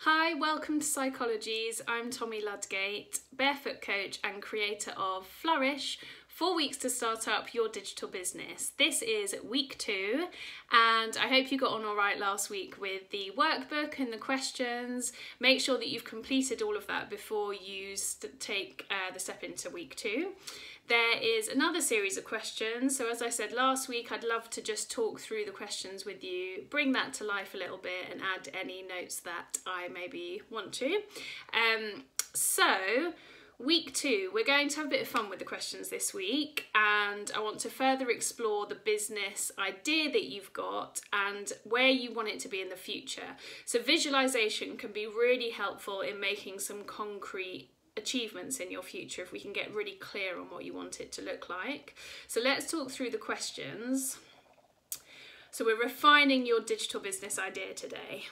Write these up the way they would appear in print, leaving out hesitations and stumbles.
Hi, welcome to Psychologies. I'm Tommy Ludgate, barefoot coach and creator of Flourish, 4 weeks to start up your digital business. This is week 2 and I hope you got on all right last week with the workbook and the questions. Make sure that you've completed all of that before you take the step into week 2. There is another series of questions, so as I said last week, I'd love to just talk through the questions with you, bring that to life a little bit and add any notes that I maybe want to. So week 2, we're going to have a bit of fun with the questions this week, and I want to further explore the business idea that you've got and where you want it to be in the future. So visualization can be really helpful in making some concrete achievements in your future if we can get really clear on what you want it to look like. So let's talk through the questions. So we're refining your digital business idea today.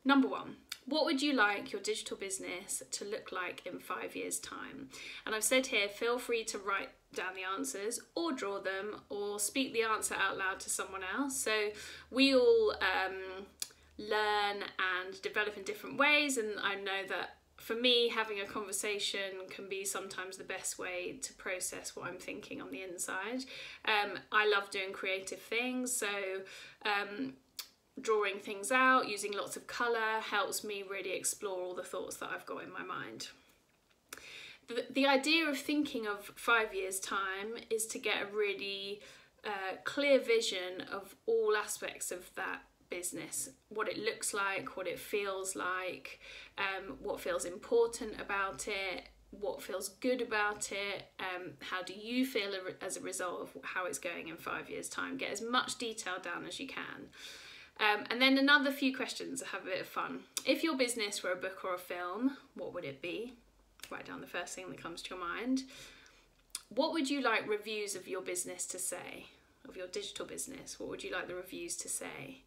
Number 1, what would you like your digital business to look like in 5 years' time? And I've said here, feel free to write down the answers or draw them or speak the answer out loud to someone else. So we all learn and develop in different ways, and I know that for me, having a conversation can be sometimes the best way to process what I'm thinking on the inside. I love doing creative things, so drawing things out, using lots of colour helps me really explore all the thoughts that I've got in my mind. The idea of thinking of 5 years' time is to get a really clear vision of all aspects of that business, what it looks like, what it feels like, what feels important about it, what feels good about it, how do you feel as a result of how it's going in 5 years' time. Get as much detail down as you can. And then another few questions to have a bit of fun. If your business were a book or a film, what would it be? Write down the first thing that comes to your mind. What would you like reviews of your business to say? Of your digital business, what would you like the reviews to say?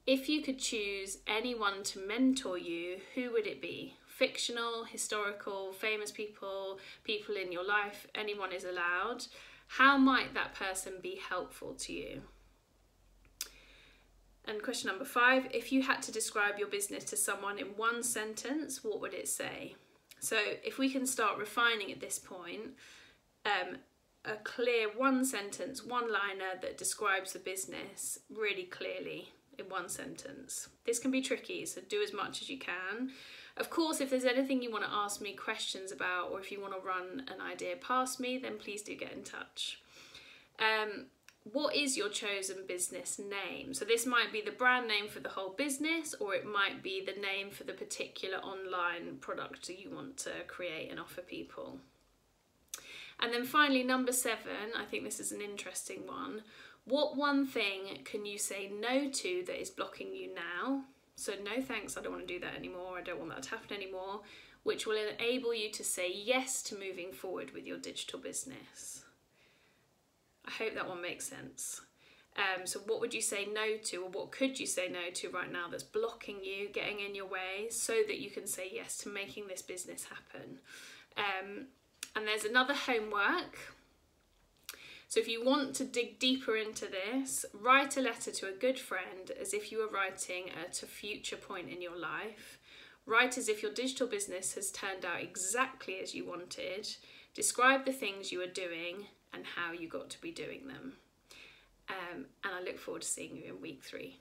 If you could choose anyone to mentor you, who would it be? Fictional, historical, famous people, people in your life, anyone is allowed. How might that person be helpful to you? And question number 5, if you had to describe your business to someone in one sentence, what would it say? So if we can start refining at this point, a clear one sentence, one liner that describes the business really clearly in one sentence. This can be tricky, so do as much as you can. Of course, if there's anything you want to ask me questions about, or if you want to run an idea past me, then please do get in touch. What is your chosen business name? So this might be the brand name for the whole business, or it might be the name for the particular online product that you want to create and offer people. And then finally, number 7, I think this is an interesting one. What one thing can you say no to that is blocking you now? So no thanks, I don't want to do that anymore, I don't want that to happen anymore, which will enable you to say yes to moving forward with your digital business. I hope that one makes sense. So what would you say no to, or what could you say no to right now that's blocking you, getting in your way, so that you can say yes to making this business happen? And there's another homework. So if you want to dig deeper into this, write a letter to a good friend as if you were writing at a future point in your life. Write as if your digital business has turned out exactly as you wanted. Describe the things you are doing and how you got to be doing them. And I look forward to seeing you in week 3.